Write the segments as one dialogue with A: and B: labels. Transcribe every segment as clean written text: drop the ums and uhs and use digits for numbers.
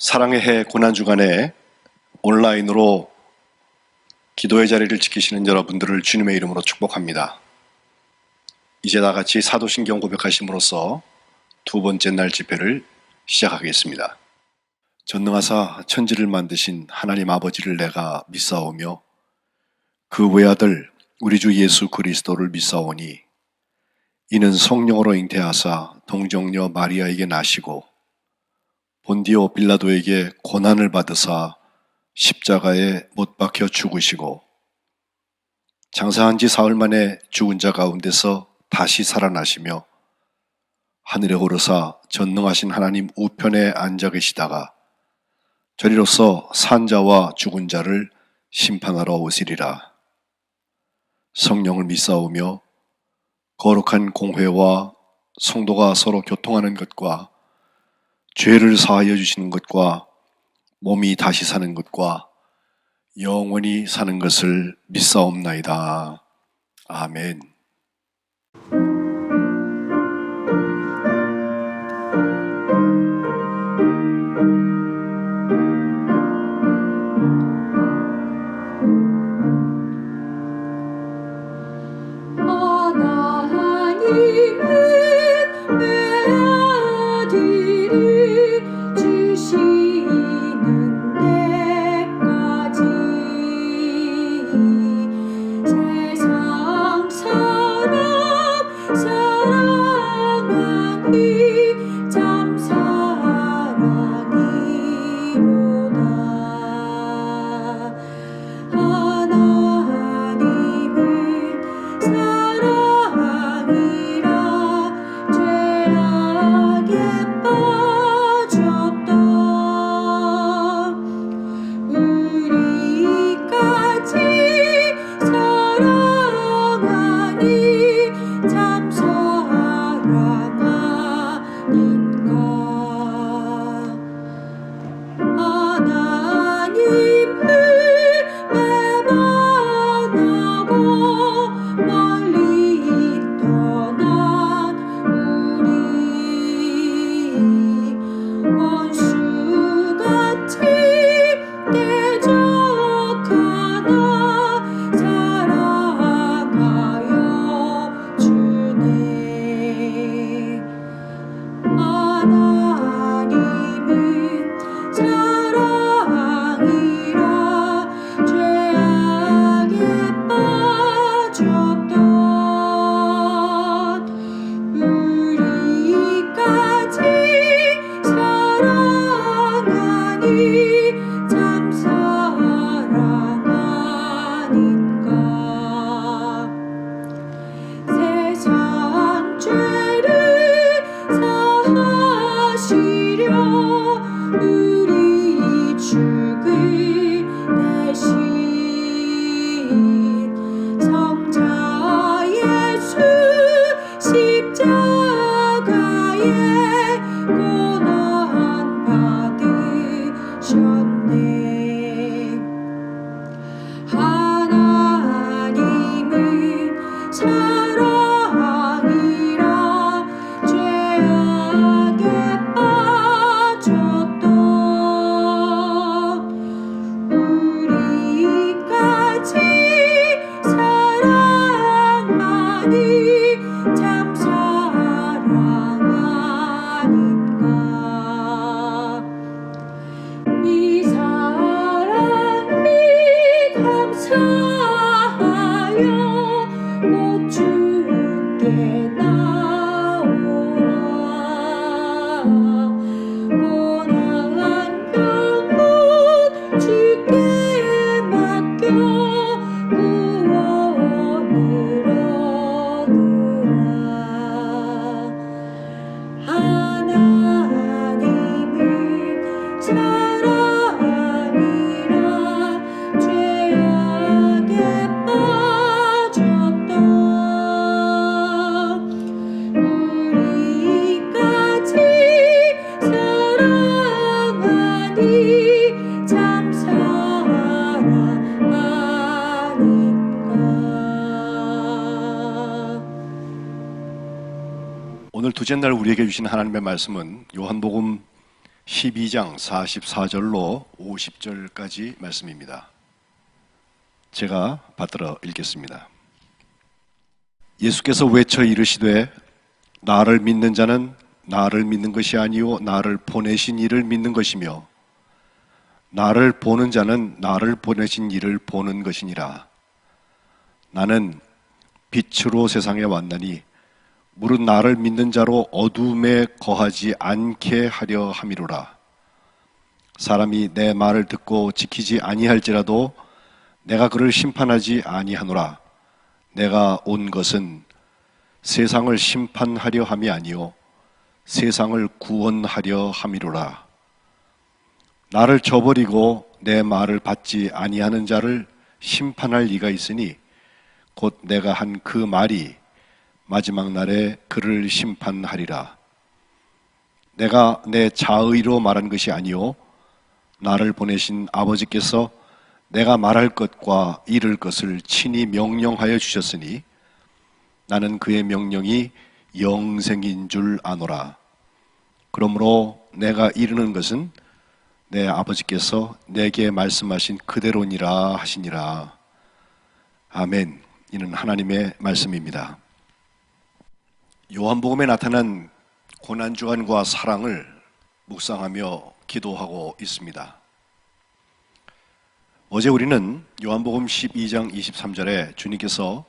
A: 사랑의 해 고난주간에 온라인으로 기도의 자리를 지키시는 여러분들을 주님의 이름으로 축복합니다. 이제 다같이 사도신경 고백하심으로써 두 번째 날 집회를 시작하겠습니다. 전능하사 천지를 만드신 하나님 아버지를 내가 믿사오며 그 외아들 우리 주 예수 그리스도를 믿사오니 이는 성령으로 잉태하사 동정녀 마리아에게 나시고 본디오 빌라도에게 고난을 받으사 십자가에 못 박혀 죽으시고 장사한 지 사흘 만에 죽은 자 가운데서 다시 살아나시며 하늘에 오르사 전능하신 하나님 우편에 앉아 계시다가 저리로서 산 자와 죽은 자를 심판하러 오시리라. 성령을 믿사오며 거룩한 공회와 성도가 서로 교통하는 것과 죄를 사하여 주시는 것과 몸이 다시 사는 것과 영원히 사는 것을 믿사옵나이다. 아멘. 오늘 두째 날 우리에게 주신 하나님의 말씀은 요한복음 12장 44절로 50절까지 말씀입니다. 제가 받들어 읽겠습니다. 예수께서 외쳐 이르시되 나를 믿는 자는 나를 믿는 것이 아니요 나를 보내신 이를 믿는 것이며 나를 보는 자는 나를 보내신 이를 보는 것이니라. 나는 빛으로 세상에 왔나니 무릇 나를 믿는 자로 어둠에 거하지 않게 하려 함이로라. 사람이 내 말을 듣고 지키지 아니할지라도 내가 그를 심판하지 아니하노라. 내가 온 것은 세상을 심판하려 함이 아니요 세상을 구원하려 함이로라. 나를 저버리고 내 말을 받지 아니하는 자를 심판할 이가 있으니 곧 내가 한 그 말이 마지막 날에 그를 심판하리라. 내가 내 자의로 말한 것이 아니요 나를 보내신 아버지께서 내가 말할 것과 이를 것을 친히 명령하여 주셨으니 나는 그의 명령이 영생인 줄 아노라. 그러므로 내가 이르는 것은 내 아버지께서 내게 말씀하신 그대로니라 하시니라. 아멘. 이는 하나님의 말씀입니다. 요한복음에 나타난 고난주간과 사랑을 묵상하며 기도하고 있습니다. 어제 우리는 요한복음 12장 23절에 주님께서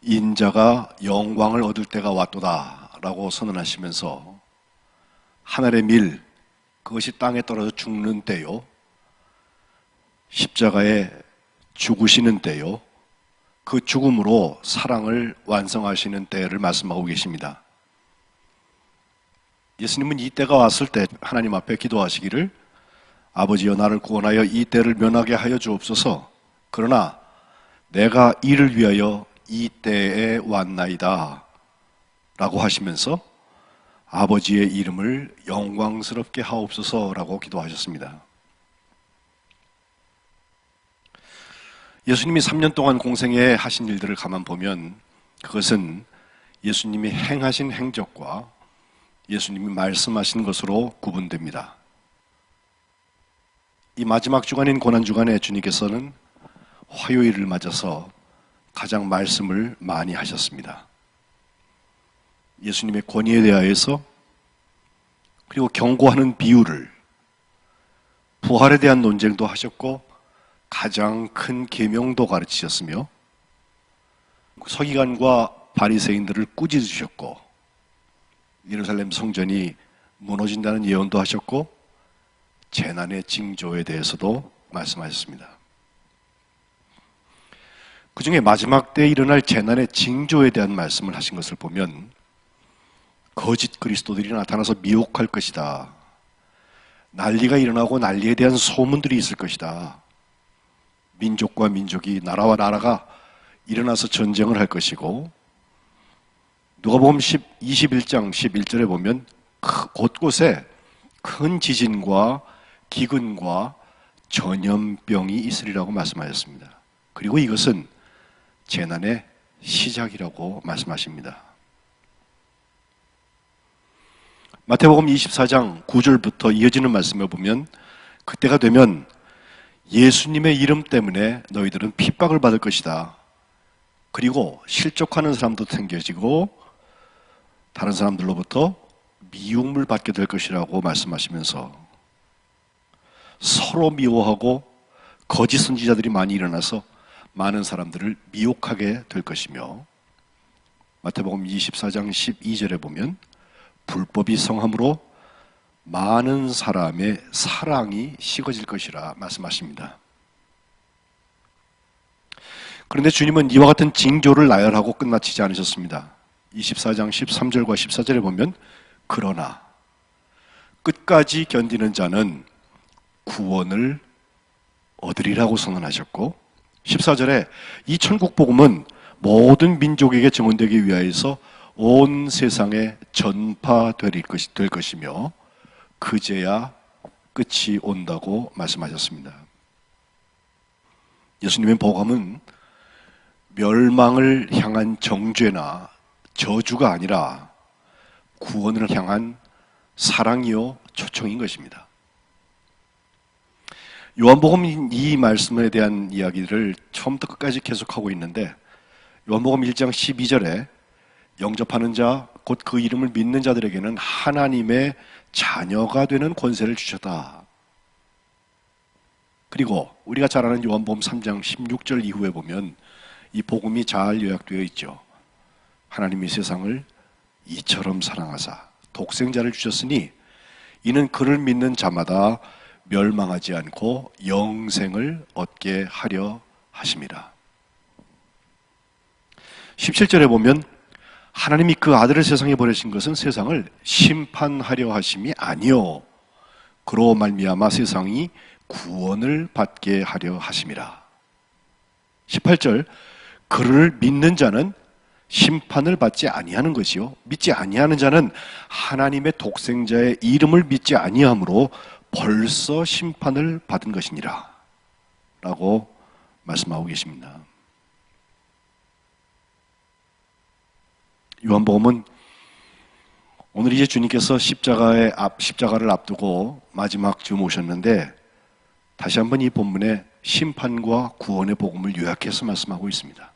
A: 인자가 영광을 얻을 때가 왔도다 라고 선언하시면서 하늘의 밀, 그것이 땅에 떨어져 죽는 때요, 십자가에 죽으시는 때요, 그 죽음으로 사랑을 완성하시는 때를 말씀하고 계십니다. 예수님은 이 때가 왔을 때 하나님 앞에 기도하시기를 아버지여 나를 구원하여 이 때를 면하게 하여 주옵소서. 그러나 내가 이를 위하여 이 때에 왔나이다 라고 하시면서 아버지의 이름을 영광스럽게 하옵소서라고 기도하셨습니다. 예수님이 3년 동안 공생에 하신 일들을 가만 보면 그것은 예수님이 행하신 행적과 예수님이 말씀하신 것으로 구분됩니다. 이 마지막 주간인 고난주간에 주님께서는 화요일을 맞아서 가장 말씀을 많이 하셨습니다. 예수님의 권위에 대하여서, 그리고 경고하는 비유를, 부활에 대한 논쟁도 하셨고 가장 큰 계명도 가르치셨으며 서기관과 바리새인들을 꾸짖으셨고 예루살렘 성전이 무너진다는 예언도 하셨고 재난의 징조에 대해서도 말씀하셨습니다. 그 중에 마지막 때에 일어날 재난의 징조에 대한 말씀을 하신 것을 보면 거짓 그리스도들이 나타나서 미혹할 것이다. 난리가 일어나고 난리에 대한 소문들이 있을 것이다. 민족과 민족이, 나라와 나라가 일어나서 전쟁을 할 것이고, 누가복음 21장 11절에 보면 곳곳에 큰 지진과 기근과 전염병이 있으리라고 말씀하셨습니다. 그리고 이것은 재난의 시작이라고 말씀하십니다. 마태복음 24장 9절부터 이어지는 말씀을 보면 그때가 되면 예수님의 이름 때문에 너희들은 핍박을 받을 것이다. 그리고 실족하는 사람도 생겨지고 다른 사람들로부터 미움을 받게 될 것이라고 말씀하시면서 서로 미워하고 거짓 선지자들이 많이 일어나서 많은 사람들을 미혹하게 될 것이며, 마태복음 24장 12절에 보면 불법이 성함으로 많은 사람의 사랑이 식어질 것이라 말씀하십니다. 그런데 주님은 이와 같은 징조를 나열하고 끝마치지 않으셨습니다. 24장 13절과 14절에 보면 그러나 끝까지 견디는 자는 구원을 얻으리라고 선언하셨고, 14절에 이 천국 복음은 모든 민족에게 증언되기 위하여서 온 세상에 전파될 것이며 그제야 끝이 온다고 말씀하셨습니다. 예수님의 복음은 멸망을 향한 정죄나 저주가 아니라 구원을 향한 사랑이요 초청인 것입니다. 요한복음 이 말씀에 대한 이야기를 처음부터 끝까지 계속하고 있는데 요한복음 1장 12절에 영접하는 자, 곧 그 이름을 믿는 자들에게는 하나님의 자녀가 되는 권세를 주셨다. 그리고 우리가 잘 아는 요한복음 3장 16절 이후에 보면 이 복음이 잘 요약되어 있죠. 하나님이 세상을 이처럼 사랑하사 독생자를 주셨으니 이는 그를 믿는 자마다 멸망하지 않고 영생을 얻게 하려 하심이라. 17절에 보면 하나님이 그 아들을 세상에 보내신 것은 세상을 심판하려 하심이 아니요 그로 말미암아 세상이 구원을 받게 하려 하심이라. 18절 그를 믿는 자는 심판을 받지 아니하는 것이요 믿지 아니하는 자는 하나님의 독생자의 이름을 믿지 아니하므로 벌써 심판을 받은 것이니라 라고 말씀하고 계십니다. 요한복음은 오늘 이제 주님께서 십자가를 앞두고 마지막 즈음 오셨는데 다시 한번 이 본문에 심판과 구원의 복음을 요약해서 말씀하고 있습니다.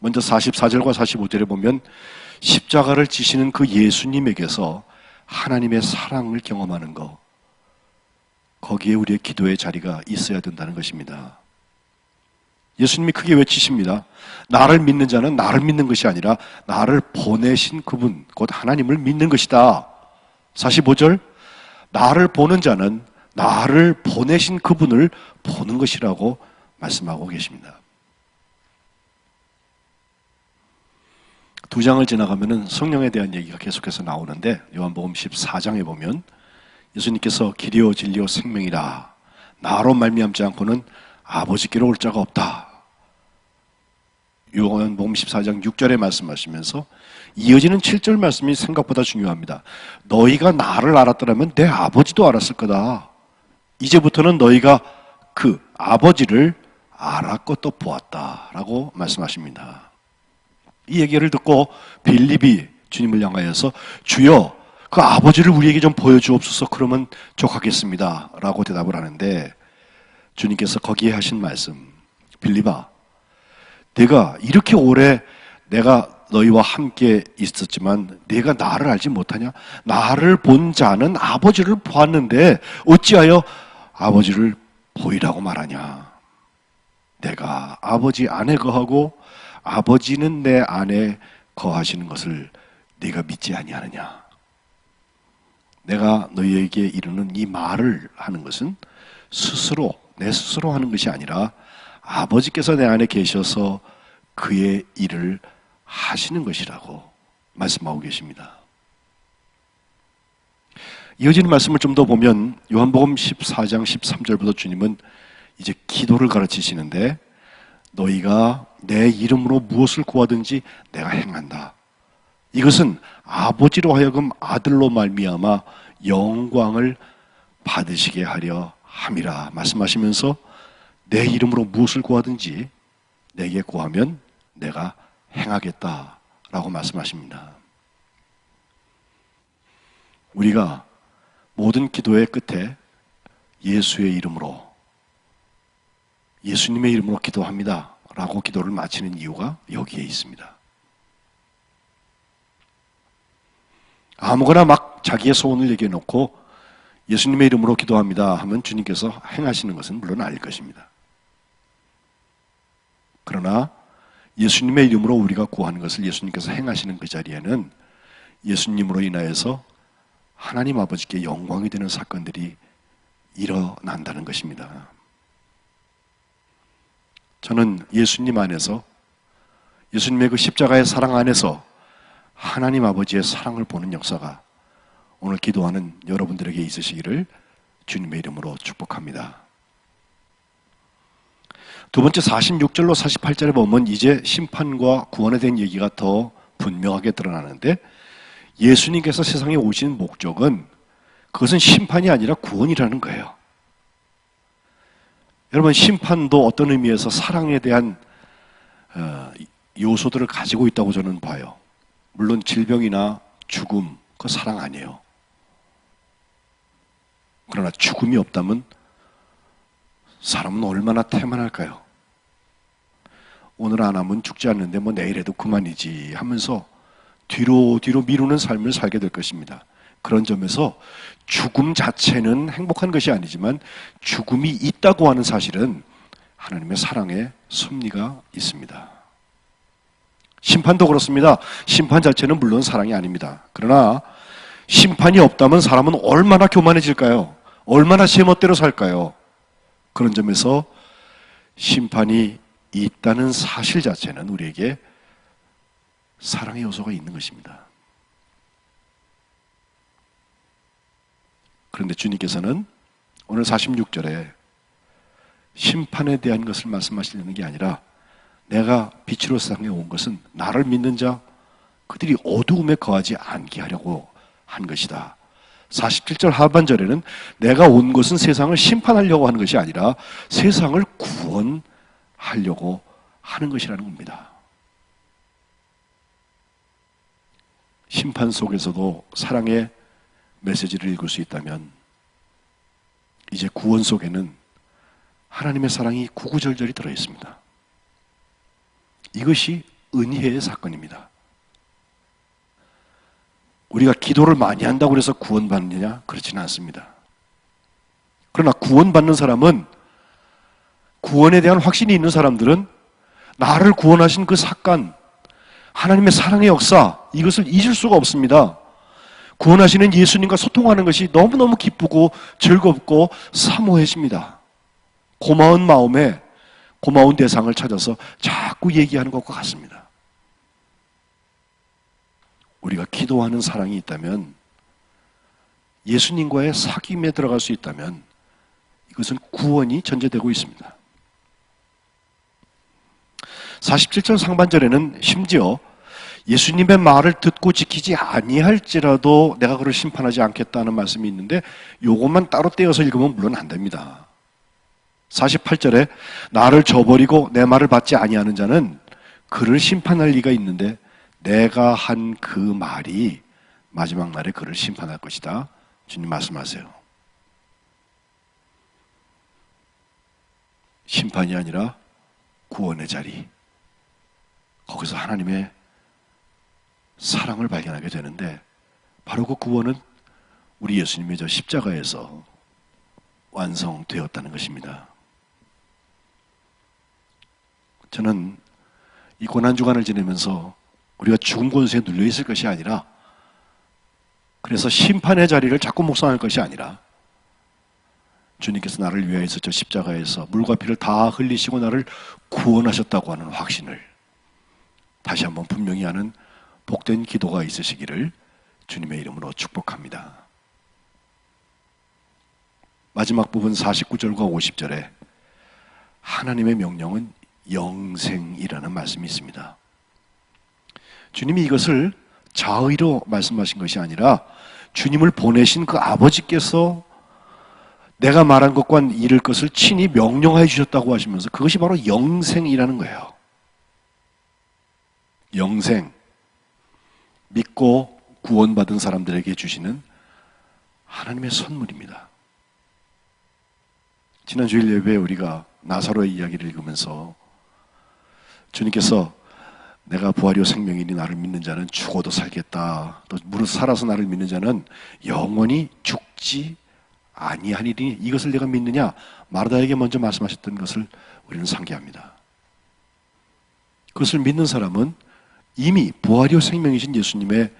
A: 먼저 44절과 45절에 보면 십자가를 지시는 그 예수님에게서 하나님의 사랑을 경험하는 것, 거기에 우리의 기도의 자리가 있어야 된다는 것입니다. 예수님이 크게 외치십니다. 나를 믿는 자는 나를 믿는 것이 아니라 나를 보내신 그분, 곧 하나님을 믿는 것이다. 45절 나를 보는 자는 나를 보내신 그분을 보는 것이라고 말씀하고 계십니다. 두 장을 지나가면은 성령에 대한 얘기가 계속해서 나오는데 요한복음 14장에 보면 예수님께서 길이요 진리요 생명이라 나로 말미암지 않고는 아버지께로 올 자가 없다. 요한복음 14장 6절에 말씀하시면서 이어지는 7절 말씀이 생각보다 중요합니다. 너희가 나를 알았더라면 내 아버지도 알았을 거다. 이제부터는 너희가 그 아버지를 알았고 또 보았다라고 말씀하십니다. 이 얘기를 듣고 빌립이 주님을 향하여서 주여 그 아버지를 우리에게 좀 보여주옵소서 그러면 족하겠습니다 라고 대답을 하는데 주님께서 거기에 하신 말씀 빌립아 내가 이렇게 오래 내가 너희와 함께 있었지만 내가 나를 알지 못하냐? 나를 본 자는 아버지를 보았는데 어찌하여 아버지를 보이라고 말하냐? 내가 아버지 안에 거하고 아버지는 내 안에 거하시는 것을 네가 믿지 아니하느냐? 내가 너희에게 이르는 이 말을 하는 것은 내 스스로 하는 것이 아니라 아버지께서 내 안에 계셔서 그의 일을 하시는 것이라고 말씀하고 계십니다. 이어지는 말씀을 좀 더 보면 요한복음 14장 13절부터 주님은 이제 기도를 가르치시는데 너희가 내 이름으로 무엇을 구하든지 내가 행한다. 이것은 아버지로 하여금 아들로 말미암아 영광을 받으시게 하려 함이라 말씀하시면서 내 이름으로 무엇을 구하든지 내게 구하면 내가 행하겠다라고 말씀하십니다. 우리가 모든 기도의 끝에 예수의 이름으로 예수님의 이름으로 기도합니다 라고 기도를 마치는 이유가 여기에 있습니다. 아무거나 막 자기의 소원을 얘기해놓고 예수님의 이름으로 기도합니다 하면 주님께서 행하시는 것은 물론 아닐 것입니다. 그러나 예수님의 이름으로 우리가 구하는 것을 예수님께서 행하시는 그 자리에는 예수님으로 인하여서 하나님 아버지께 영광이 되는 사건들이 일어난다는 것입니다. 저는 예수님 안에서 예수님의 그 십자가의 사랑 안에서 하나님 아버지의 사랑을 보는 역사가 오늘 기도하는 여러분들에게 있으시기를 주님의 이름으로 축복합니다. 두 번째 46절로 48절에 보면 이제 심판과 구원에 대한 얘기가 더 분명하게 드러나는데 예수님께서 세상에 오신 목적은 그것은 심판이 아니라 구원이라는 거예요. 여러분 심판도 어떤 의미에서 사랑에 대한 요소들을 가지고 있다고 저는 봐요. 물론 질병이나 죽음, 그거 사랑 아니에요. 그러나 죽음이 없다면 사람은 얼마나 태만할까요? 오늘 안 하면 죽지 않는데 뭐 내일 해도 그만이지 하면서 뒤로 미루는 삶을 살게 될 것입니다. 그런 점에서 죽음 자체는 행복한 것이 아니지만 죽음이 있다고 하는 사실은 하나님의 사랑의 섭리가 있습니다. 심판도 그렇습니다. 심판 자체는 물론 사랑이 아닙니다. 그러나 심판이 없다면 사람은 얼마나 교만해질까요? 얼마나 제멋대로 살까요? 그런 점에서 심판이 있다는 사실 자체는 우리에게 사랑의 요소가 있는 것입니다. 그런데 주님께서는 오늘 46절에 심판에 대한 것을 말씀하시려는 게 아니라 내가 빛으로 세상에 온 것은 나를 믿는 자 그들이 어두움에 거하지 않게 하려고 한 것이다. 47절 하반절에는 내가 온 것은 세상을 심판하려고 하는 것이 아니라 세상을 구원하려고 하는 것이라는 겁니다. 심판 속에서도 사랑의 메시지를 읽을 수 있다면 이제 구원 속에는 하나님의 사랑이 구구절절히 들어있습니다. 이것이 은혜의 사건입니다. 우리가 기도를 많이 한다고 해서 구원받느냐? 그렇지는 않습니다. 그러나 구원받는 사람은, 구원에 대한 확신이 있는 사람들은 나를 구원하신 그 사건, 하나님의 사랑의 역사, 이것을 잊을 수가 없습니다. 구원하시는 예수님과 소통하는 것이 너무너무 기쁘고 즐겁고 사모해집니다. 고마운 마음에 고마운 대상을 찾아서 자꾸 얘기하는 것과 같습니다. 우리가 기도하는 사랑이 있다면, 예수님과의 사귐에 들어갈 수 있다면 이것은 구원이 전제되고 있습니다. 47절 상반절에는 심지어 예수님의 말을 듣고 지키지 아니할지라도 내가 그를 심판하지 않겠다는 말씀이 있는데 이것만 따로 떼어서 읽으면 물론 안 됩니다. 48절에 나를 저버리고 내 말을 받지 아니하는 자는 그를 심판할 리가 있는데 내가 한 그 말이 마지막 날에 그를 심판할 것이다. 주님 말씀하세요. 심판이 아니라 구원의 자리, 거기서 하나님의 사랑을 발견하게 되는데 바로 그 구원은 우리 예수님의 저 십자가에서 완성되었다는 것입니다. 저는 이 고난주간을 지내면서 우리가 죽음 권세에 눌려있을 것이 아니라, 그래서 심판의 자리를 자꾸 묵상할 것이 아니라 주님께서 나를 위하여서 저 십자가에서 물과 피를 다 흘리시고 나를 구원하셨다고 하는 확신을 다시 한번 분명히 하는 복된 기도가 있으시기를 주님의 이름으로 축복합니다. 마지막 부분 49절과 50절에 하나님의 명령은 영생이라는 말씀이 있습니다. 주님이 이것을 자의로 말씀하신 것이 아니라 주님을 보내신 그 아버지께서 내가 말한 것과 이를 것을 친히 명령하여 주셨다고 하시면서 그것이 바로 영생이라는 거예요. 영생, 믿고 구원받은 사람들에게 주시는 하나님의 선물입니다. 지난 주일 예배에 우리가 나사로의 이야기를 읽으면서 주님께서 내가 부활이요 생명이니 나를 믿는 자는 죽어도 살겠다, 또 무릇 살아서 나를 믿는 자는 영원히 죽지 아니하리니 이것을 내가 믿느냐, 마르다에게 먼저 말씀하셨던 것을 우리는 상기합니다. 그것을 믿는 사람은 이미 부활이요 생명이신 예수님의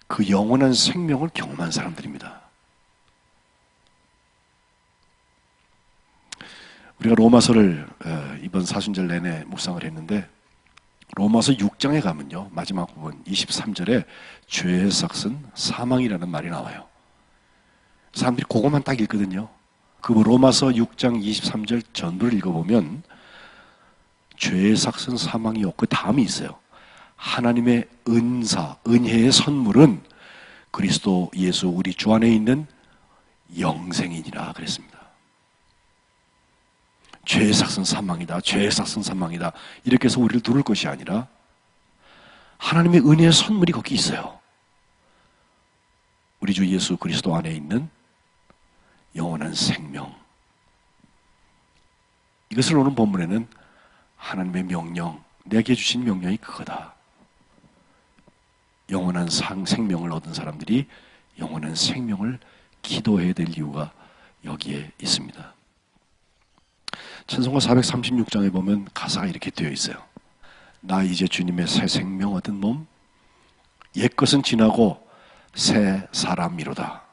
A: 그 영원한 생명을 경험한 사람들입니다. 우리가 로마서를 이번 사순절 내내 묵상을 했는데 로마서 6장에 가면요, 마지막 부분 23절에 죄의 삭은 사망이라는 말이 나와요. 사람들이 그것만 딱 읽거든요. 그 로마서 6장 23절 전부를 읽어보면 죄의 삭은 사망이요, 그 다음이 있어요. 하나님의 은사, 은혜의 선물은 그리스도 예수 우리 주 안에 있는 영생이니라 그랬습니다. 죄의 삭은 사망이다, 죄의 삭은 사망이다 이렇게 해서 우리를 누를 것이 아니라 하나님의 은혜의 선물이 거기 있어요. 우리 주 예수 그리스도 안에 있는 영원한 생명, 이것을 오늘 본문에는 하나님의 명령, 내게 주신 명령이 그거다. 영원한 생명을 얻은 사람들이 영원한 생명을 기도해야 될 이유가 여기에 있습니다. 찬송가 436장에 보면 가사가 이렇게 되어 있어요. 나 이제 주님의 새 생명 얻은 몸, 옛것은 지나고 새 사람이로다.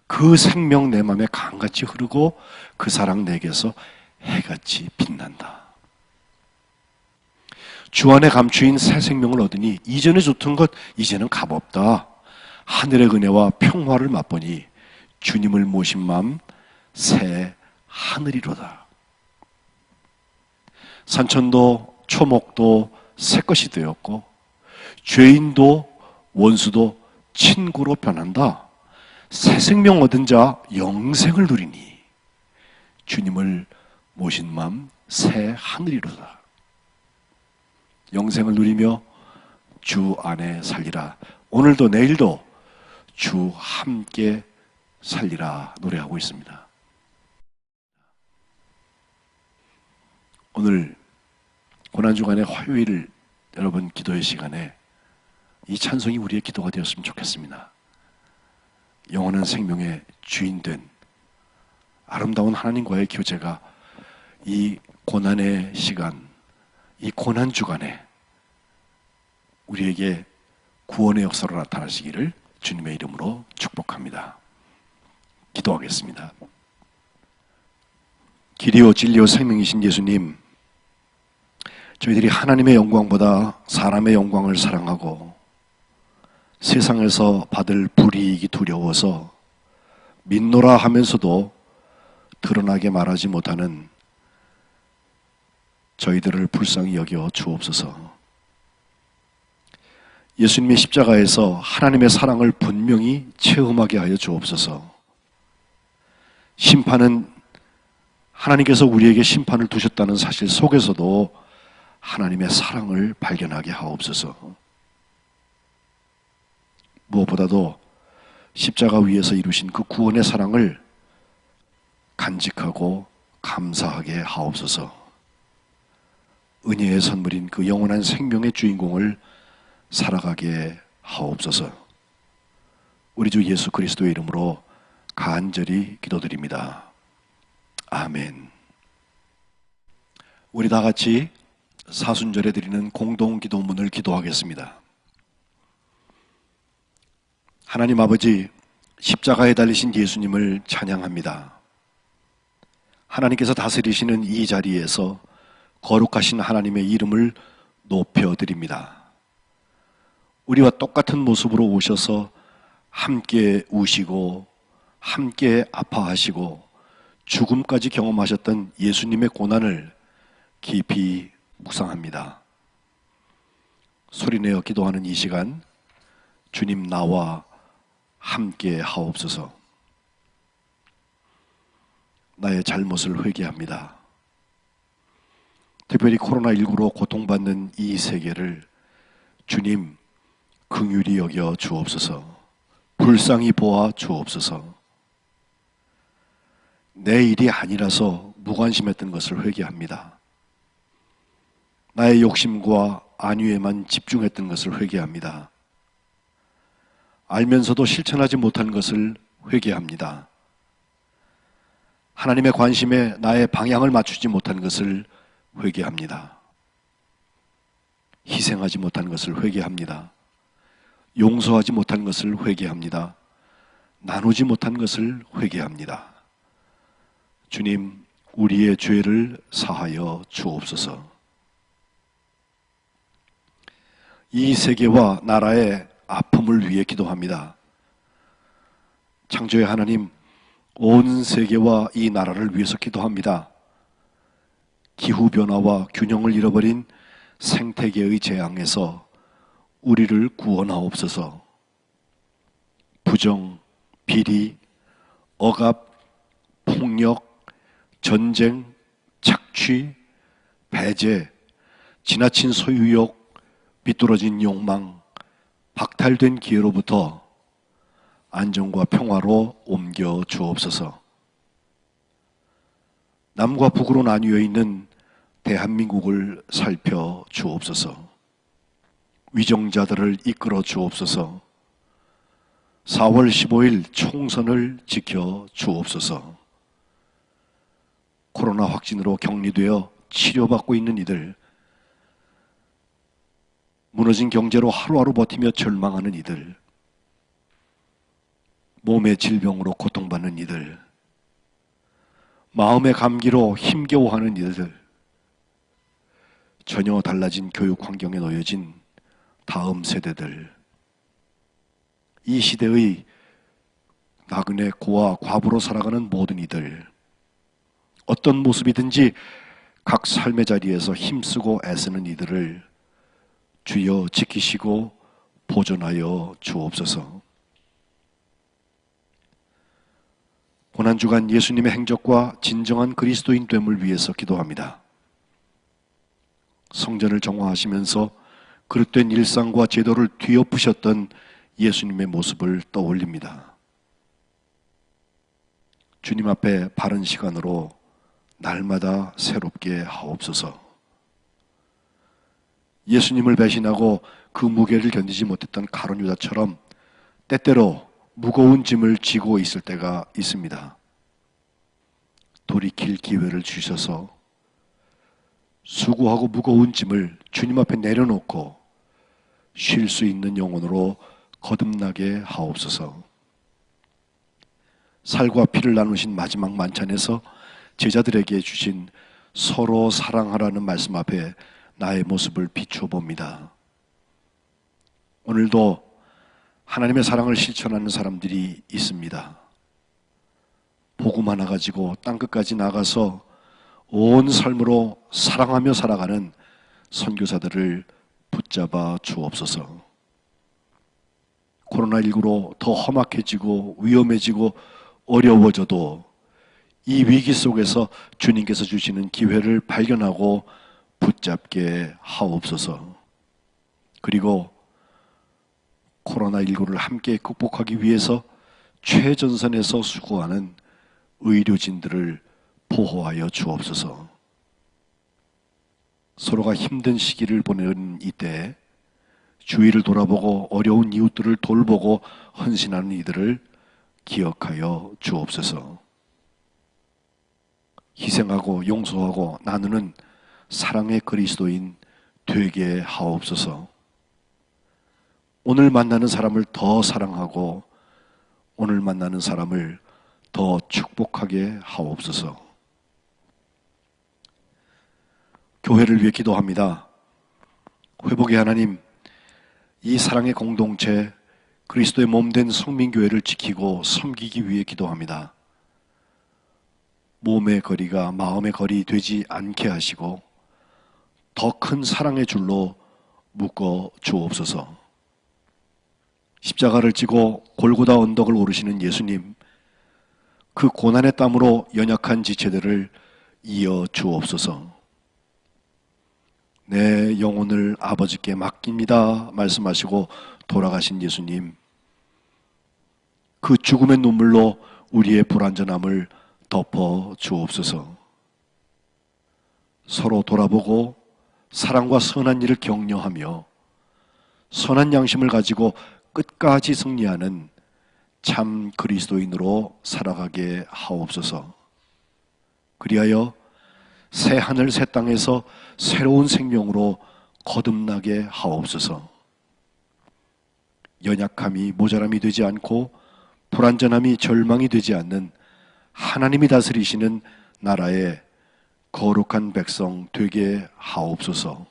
A: 그 생명 내 맘에 강같이 흐르고 그 사랑 내게서 해같이 빛난다. 주 안에 감추인 새 생명을 얻으니 이전에 좋던 것 이제는 값없다. 하늘의 은혜와 평화를 맛보니 주님을 모신 맘 새 하늘이로다. 산천도 초목도 새 것이 되었고 죄인도 원수도 친구로 변한다. 새 생명 얻은 자 영생을 누리니 주님을 모신 맘 새 하늘이로다. 영생을 누리며 주 안에 살리라. 오늘도 내일도 주 함께 살리라 노래하고 있습니다. 오늘 고난주간의 화요일 여러분 기도의 시간에 이 찬송이 우리의 기도가 되었으면 좋겠습니다. 영원한 생명의 주인된 아름다운 하나님과의 교제가 이 고난의 시간, 이 고난주간에 우리에게 구원의 역사로 나타나시기를 주님의 이름으로 축복합니다. 기도하겠습니다. 길이요 진리요 생명이신 예수님, 저희들이 하나님의 영광보다 사람의 영광을 사랑하고 세상에서 받을 불이익이 두려워서 믿노라 하면서도 드러나게 말하지 못하는 저희들을 불쌍히 여겨 주옵소서. 예수님의 십자가에서 하나님의 사랑을 분명히 체험하게 하여 주옵소서. 심판은 하나님께서 우리에게 심판을 두셨다는 사실 속에서도 하나님의 사랑을 발견하게 하옵소서. 무엇보다도 십자가 위에서 이루신 그 구원의 사랑을 간직하고 감사하게 하옵소서. 은혜의 선물인 그 영원한 생명의 주인공을 살아가게 하옵소서. 우리 주 예수 그리스도의 이름으로 간절히 기도드립니다. 아멘. 우리 다 같이 사순절에 드리는 공동 기도문을 기도하겠습니다. 하나님 아버지, 십자가에 달리신 예수님을 찬양합니다. 하나님께서 다스리시는 이 자리에서 거룩하신 하나님의 이름을 높여드립니다. 우리와 똑같은 모습으로 오셔서 함께 우시고 함께 아파하시고 죽음까지 경험하셨던 예수님의 고난을 깊이 묵상합니다. 소리내어 기도하는 이 시간, 주님 나와 함께 하옵소서. 나의 잘못을 회개합니다. 특별히 코로나19로 고통받는 이 세계를 주님 긍휼히 여겨 주옵소서. 불쌍히 보아 주옵소서. 내 일이 아니라서 무관심했던 것을 회개합니다. 나의 욕심과 안위에만 집중했던 것을 회개합니다. 알면서도 실천하지 못한 것을 회개합니다. 하나님의 관심에 나의 방향을 맞추지 못한 것을 회개합니다. 희생하지 못한 것을 회개합니다. 용서하지 못한 것을 회개합니다. 나누지 못한 것을 회개합니다. 주님, 우리의 죄를 사하여 주옵소서. 이 세계와 나라의 아픔을 위해 기도합니다. 창조의 하나님, 온 세계와 이 나라를 위해서 기도합니다. 기후변화와 균형을 잃어버린 생태계의 재앙에서 우리를 구원하옵소서. 부정, 비리, 억압, 폭력, 전쟁, 착취, 배제, 지나친 소유욕, 비뚤어진 욕망, 박탈된 기회로부터 안정과 평화로 옮겨 주옵소서. 남과 북으로 나뉘어 있는 대한민국을 살펴 주옵소서. 위정자들을 이끌어 주옵소서. 4월 15일 총선을 지켜 주옵소서. 코로나 확진으로 격리되어 치료받고 있는 이들, 무너진 경제로 하루하루 버티며 절망하는 이들, 몸의 질병으로 고통받는 이들, 마음의 감기로 힘겨워하는 이들, 전혀 달라진 교육 환경에 놓여진 다음 세대들, 이 시대의 나그네 고아 과부로 살아가는 모든 이들, 어떤 모습이든지 각 삶의 자리에서 힘쓰고 애쓰는 이들을 주여 지키시고 보존하여 주옵소서. 고난주간 예수님의 행적과 진정한 그리스도인 됨을 위해서 기도합니다. 성전을 정화하시면서 그릇된 일상과 제도를 뒤엎으셨던 예수님의 모습을 떠올립니다. 주님 앞에 바른 시간으로 날마다 새롭게 하옵소서. 예수님을 배신하고 그 무게를 견디지 못했던 가룟 유다처럼 때때로 무거운 짐을 지고 있을 때가 있습니다. 돌이킬 기회를 주셔서 수고하고 무거운 짐을 주님 앞에 내려놓고 쉴 수 있는 영혼으로 거듭나게 하옵소서. 살과 피를 나누신 마지막 만찬에서 제자들에게 주신 서로 사랑하라는 말씀 앞에 나의 모습을 비추어 봅니다. 오늘도 하나님의 사랑을 실천하는 사람들이 있습니다. 복음 하나 가지고 땅끝까지 나가서 온 삶으로 사랑하며 살아가는 선교사들을 붙잡아 주옵소서. 코로나19로 더 험악해지고 위험해지고 어려워져도 이 위기 속에서 주님께서 주시는 기회를 발견하고 붙잡게 하옵소서. 그리고 코로나19를 함께 극복하기 위해서 최전선에서 수고하는 의료진들을 보호하여 주옵소서. 서로가 힘든 시기를 보내는 이때 주위를 돌아보고 어려운 이웃들을 돌보고 헌신하는 이들을 기억하여 주옵소서. 희생하고 용서하고 나누는 사랑의 그리스도인 되게 하옵소서. 오늘 만나는 사람을 더 사랑하고 오늘 만나는 사람을 더 축복하게 하옵소서. 교회를 위해 기도합니다. 회복의 하나님, 이 사랑의 공동체 그리스도의 몸된 성민교회를 지키고 섬기기 위해 기도합니다. 몸의 거리가 마음의 거리 되지 않게 하시고 더 큰 사랑의 줄로 묶어 주옵소서. 십자가를 지고 골고다 언덕을 오르시는 예수님, 그 고난의 땀으로 연약한 지체들을 이어 주옵소서. 내 영혼을 아버지께 맡깁니다 말씀하시고 돌아가신 예수님, 그 죽음의 눈물로 우리의 불완전함을 덮어 주옵소서. 서로 돌아보고 사랑과 선한 일을 격려하며 선한 양심을 가지고 끝까지 승리하는 참 그리스도인으로 살아가게 하옵소서. 그리하여 새 하늘 새 땅에서 새로운 생명으로 거듭나게 하옵소서. 연약함이 모자람이 되지 않고 불완전함이 절망이 되지 않는 하나님이 다스리시는 나라의 거룩한 백성 되게 하옵소서.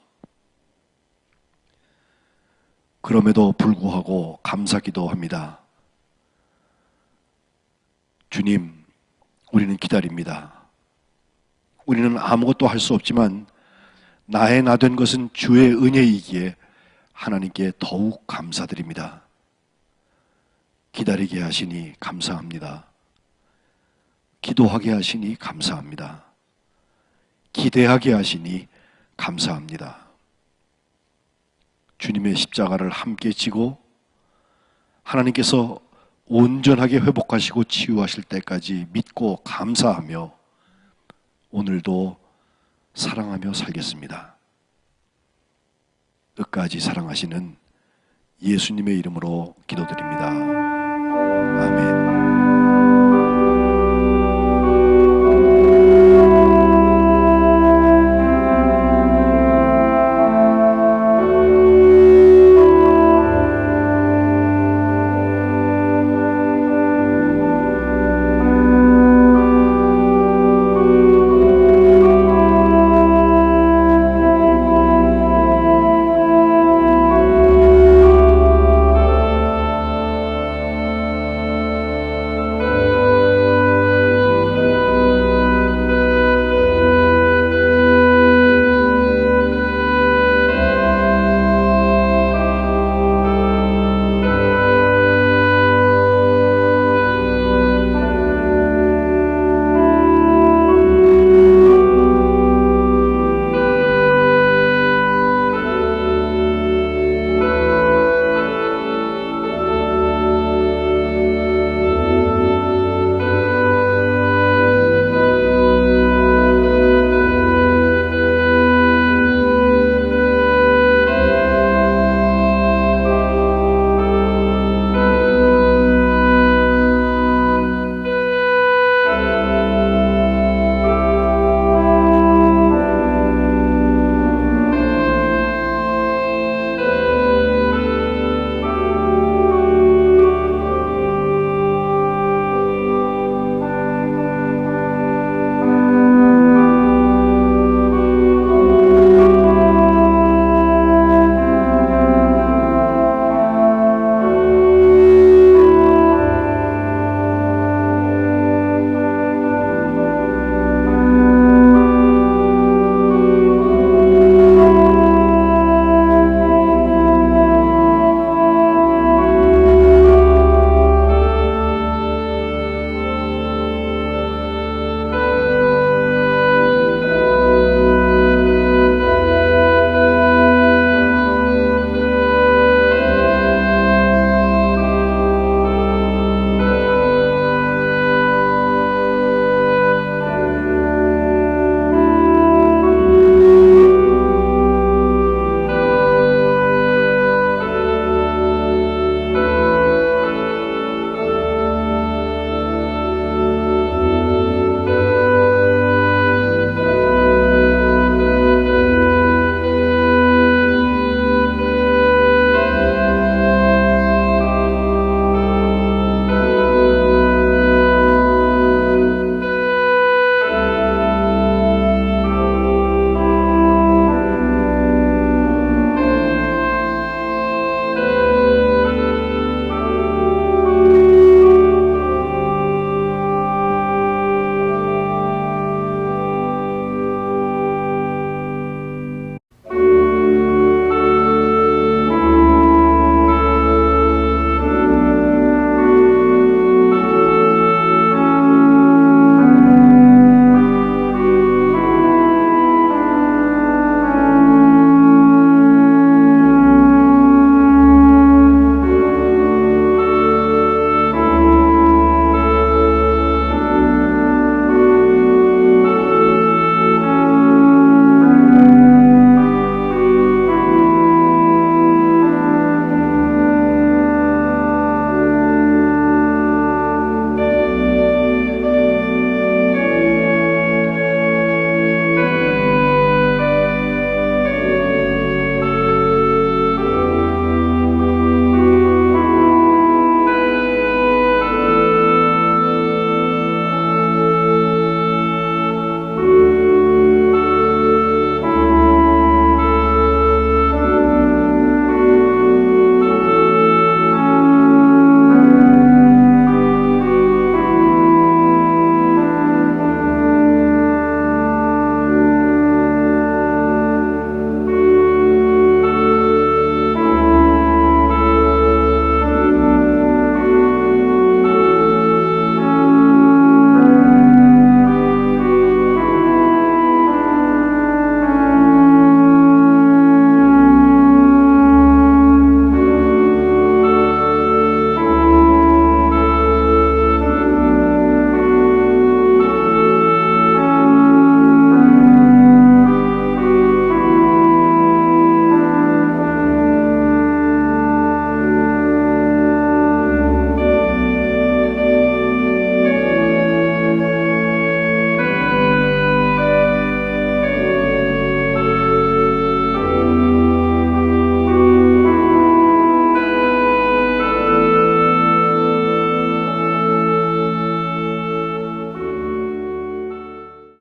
A: 그럼에도 불구하고 감사기도 합니다. 주님, 우리는 기다립니다. 우리는 아무것도 할 수 없지만 나의 나 된 것은 주의 은혜이기에 하나님께 더욱 감사드립니다. 기다리게 하시니 감사합니다. 기도하게 하시니 감사합니다. 기대하게 하시니 감사합니다. 주님의 십자가를 함께 지고 하나님께서 온전하게 회복하시고 치유하실 때까지 믿고 감사하며 오늘도 사랑하며 살겠습니다. 끝까지 사랑하시는 예수님의 이름으로 기도드립니다.